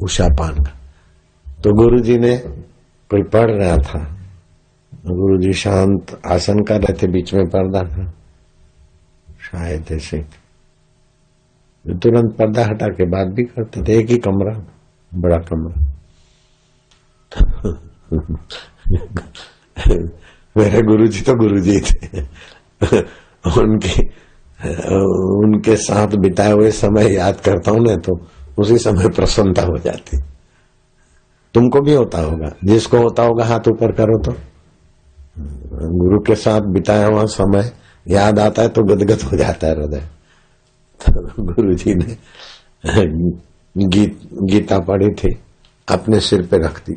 उषा पान का। तो गुरुजी ने कोई पढ़ रहा था, गुरुजी शांत आसन कर रहे थे, बीच में पर्दा था शायद ऐसे, तुरंत पर्दा हटा के बात भी करते थे। एक ही कमरा, बड़ा कमरा। मेरे गुरुजी तो गुरुजी थे। उनके साथ बिताए हुए समय याद करता हूं ना तो उसी समय प्रसन्नता हो जाती। तुमको भी होता होगा, जिसको होता होगा हाथ ऊपर करो। तो गुरु के साथ बिताया हुआ समय याद आता है तो गदगद हो जाता है हृदय। तो गुरुजी ने गीता पढ़ी थी, अपने सिर पे रख दी।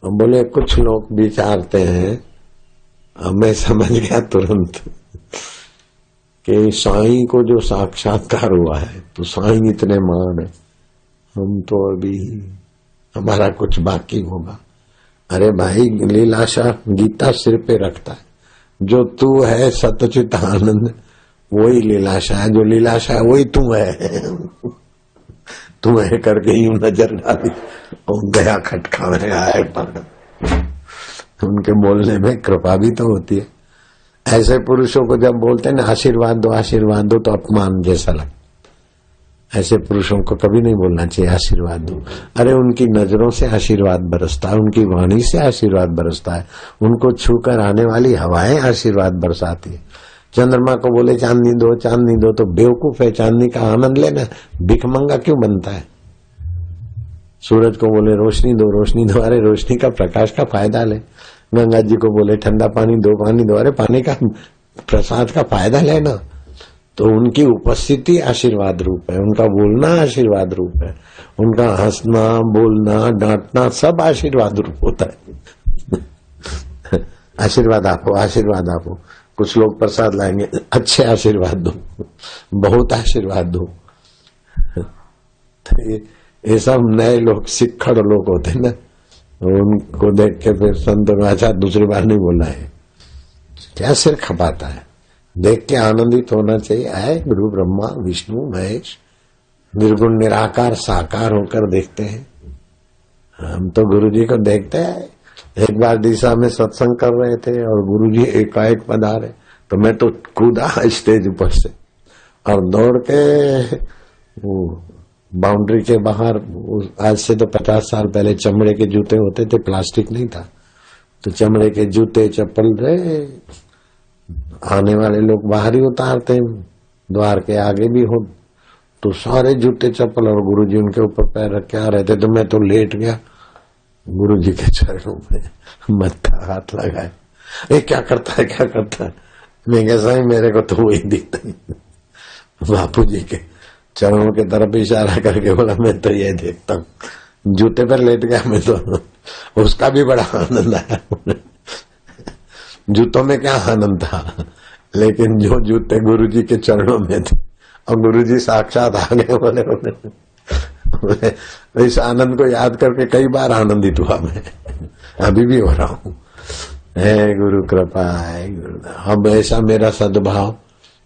बोले कुछ लोग विचारते हैं, मैं समझ गया तुरंत कि साईं को जो साक्षात्कार हुआ है तो साईं इतने मान है, हम तो अभी हमारा कुछ बाकी होगा। अरे भाई, लीलाशा गीता सिर पे रखता है, जो तू है सतचित आनंद वही लीलाशा है, जो लीलाशा है वही तू है। तू है करके यूं नजर डाली और गया खटका में आए पर। उनके बोलने में कृपा भी तो होती है। ऐसे पुरुषों को जब बोलते हैं ना आशीर्वाद दो तो अपमान जैसा लगता। ऐसे पुरुषों को कभी नहीं बोलना चाहिए आशीर्वाद दो। अरे उनकी नजरों से आशीर्वाद बरसता है, उनकी वाणी से आशीर्वाद बरसता है, उनको छूकर आने वाली हवाएं आशीर्वाद बरसाती है। चंद्रमा को बोले चांदनी दो तो बेवकूफ है, चांदनी का आनंद लेना, भिखमंगा क्यों बनता है। सूरज को बोले रोशनी दो, अरे रोशनी का प्रकाश का फायदा ले। गंगा जी को बोले ठंडा पानी दो, अरे पानी का प्रसाद का फायदा लेना। तो उनकी उपस्थिति आशीर्वाद रूप है, उनका बोलना आशीर्वाद रूप है, उनका हंसना बोलना डांटना सब आशीर्वाद रूप होता है। आशीर्वाद आपो। कुछ लोग प्रसाद लाएंगे, अच्छे आशीर्वाद दो, बहुत आशीर्वाद दो। ये सब नए लोग, सिक्खड़ लोग होते हैं ना, उनको देख के फिर संत अच्छा दूसरी बार नहीं बोलना है, क्या सिर खपाता है। देख के आनंदित होना चाहिए। आए गुरु ब्रह्मा विष्णु महेश निर्गुण निराकार साकार होकर देखते हैं। हम तो गुरुजी को देखते हैं। एक बार दिशा में सत्संग कर रहे थे और गुरुजी एकाएक पधारे तो मैं तो कूदा स्टेज ऊपर से और दौड़ के वो बाउंड्री के बाहर। आज से तो 50 साल पहले चमड़े के जूते होते थे, प्लास्टिक नहीं था। तो चमड़े के जूते चप्पल रहे, आने वाले लोग बाहर ही उतारते, द्वार के आगे भी हो। तो सारे जूते चप्पल और गुरुजी उनके ऊपर पैर रख के आ रहे थे। तो मैं तो लेट गया गुरुजी के चरणों में, मत्था हाथ लगाए। क्या करता है। मैं कैसा ही मेरे को तो वही दिखता ही। बापू जी के चरणों की तरफ इशारा करके बोला मैं तो ये देखता हूँ। जूते पर लेट गया मैं तो। उसका भी बड़ा आनंद आया। जूतों में क्या आनंद था, लेकिन जो जूते गुरुजी के चरणों में थे और गुरुजी साक्षात आ गए बोले इस आनंद को याद करके कई बार आनंदित हुआ मैं, अभी भी हो रहा हूँ। है गुरु कृपा है गुरु। अब ऐसा मेरा सद्भाव,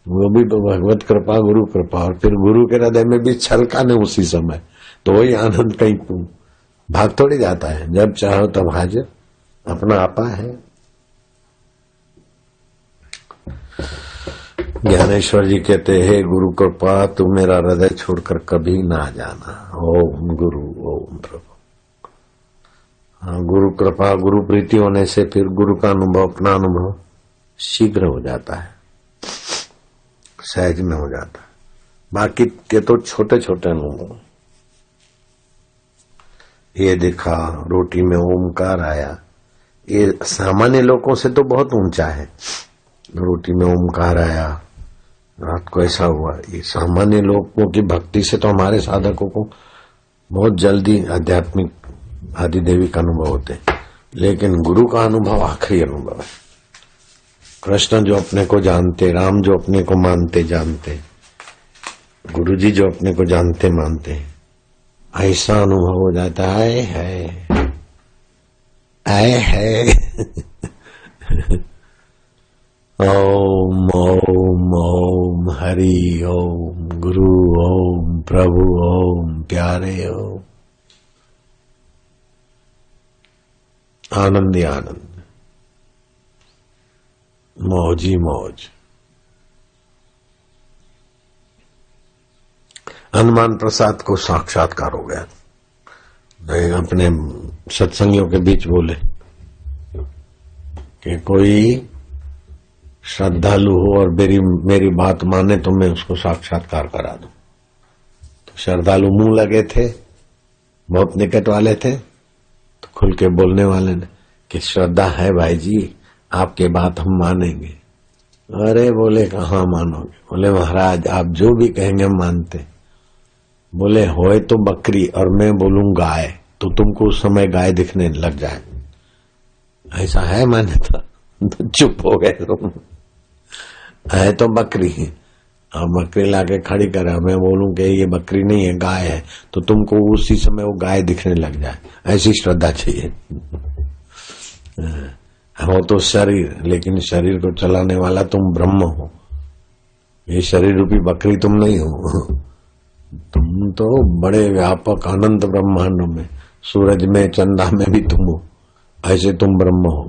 वो भी भगवत कृपा गुरु कृपा, और फिर गुरु के हृदय में भी छलका ने उसी समय। तो वही आनंद कहीं भाग थोड़ी जाता है, जब चाहो तब हाजिर अपना आपा है। ज्ञानेश्वर जी कहते हैं गुरु कृपा तू मेरा हृदय छोड़कर कभी ना जाना। ओम गुरु ओम प्रभु। गुरु कृपा गुरु प्रीति होने से फिर गुरु का अनुभव, अपना अनुभव शीघ्र हो जाता है, सहज में हो जाता है। बाकी के तो छोटे छोटे अनुभव, ये देखा रोटी में ओमकार आया, ये सामान्य लोगों से तो बहुत ऊंचा है। रोटी में ओमकार आया, रात को ऐसा हुआ। ये सामान्य लोगों की भक्ति से तो हमारे साधकों को बहुत जल्दी आध्यात्मिक आदिदेवी का अनुभव होते हैं, लेकिन गुरु का अनुभव आखिरी अनुभव है। कृष्ण जो अपने को जानते, राम जो अपने को मानते जानते, गुरुजी जो अपने को जानते मानते, ऐसा अनुभव हो जाता है। ओम ओम ओम हरि ओम गुरु ओम प्रभु ओम प्यारे हो, आनंद ही आनंद, मौज ही मौज। हनुमान प्रसाद को साक्षात्कार हो गया। अपने सत्संगियों के बीच बोले कि कोई श्रद्धालु हो और मेरी बात माने तो मैं उसको साक्षात्कार करा दूं। तो श्रद्धालु मुंह लगे थे, बहुत निकट वाले थे, तो खुल के बोलने वाले ने कि श्रद्धा है भाई जी, आपके बात हम मानेंगे। अरे बोले कहाँ मानोगे? बोले महाराज आप जो भी कहेंगे हम मानते। बोले होए तो बकरी और मैं बोलूं गाय, तो तुमको उस समय गाय दिखने लग जाए। ऐसा है मान्यता? तो चुप हो गए तुम। है तो बकरी, अब बकरी लाके खड़ी करा, मैं बोलूं कि ये बकरी नहीं है गाय है, तो तुमको उसी समय वो गाय दिखने लग जाए। ऐसी श्रद्धा चाहिए। हो तो शरीर, लेकिन शरीर को चलाने वाला तुम ब्रह्म हो, ये शरीर रूपी बकरी तुम नहीं हो। तुम तो बड़े व्यापक अनंत ब्रह्मांड में, सूरज में चंदा में भी तुम हो, ऐसे तुम ब्रह्म हो।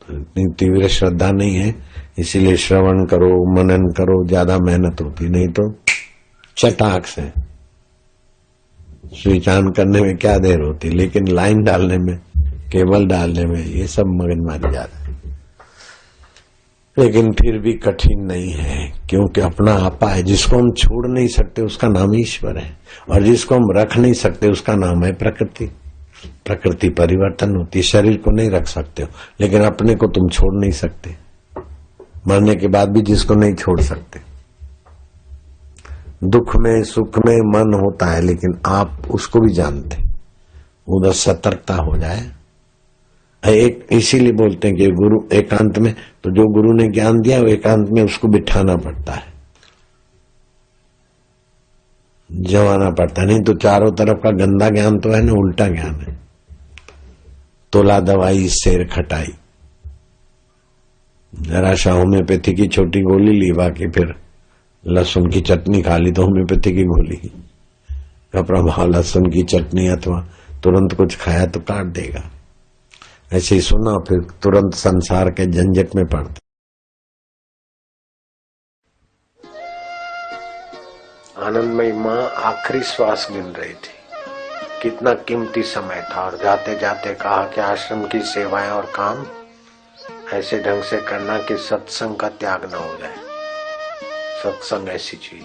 इतनी तीव्र श्रद्धा नहीं है, इसीलिए श्रवण करो, मनन करो, ज्यादा मेहनत होती, नहीं तो चटाक से स्विच ऑन करने में क्या देर होती, लेकिन लाइन डालने में, केबल डालने में ये सब मगन मारी जा रहा है। लेकिन फिर भी कठिन नहीं है, क्योंकि अपना आपा है। जिसको हम छोड़ नहीं सकते उसका नाम ईश्वर है, और जिसको हम रख नहीं सकते उसका नाम है प्रकृति। प्रकृति परिवर्तन होती है, शरीर को नहीं रख सकते हो, लेकिन अपने को तुम छोड़ नहीं सकते। मरने के बाद भी जिसको नहीं छोड़ सकते। दुख में सुख में मन होता है, लेकिन आप उसको भी जानते, उधर सतर्कता हो जाए। एक इसीलिए बोलते हैं कि गुरु एकांत में, तो जो गुरु ने ज्ञान दिया वो एकांत में उसको बिठाना पड़ता है, जमाना पड़ता है। नहीं तो चारों तरफ का गंदा ज्ञान तो है ना, उल्टा ज्ञान है। तोला दवाई शेर खटाई, जरा सा होम्योपैथी की छोटी गोली ली, बाकी फिर लहसुन की चटनी खा ली तो होम्योपैथी की गोली का प्रभाव लहसुन की चटनी, अथवा तुरंत कुछ खाया तो काट देगा। ऐसे ही सुना, फिर तुरंत संसार के झंझट में पड़ते। आनंदमयी माँ आखिरी श्वास गिन रही थी। कितना कीमती समय था, और जाते जाते कहा कि आश्रम की सेवाएं और काम ऐसे ढंग से करना कि सत्संग का त्याग न हो जाए। सत्संग ऐसी चीज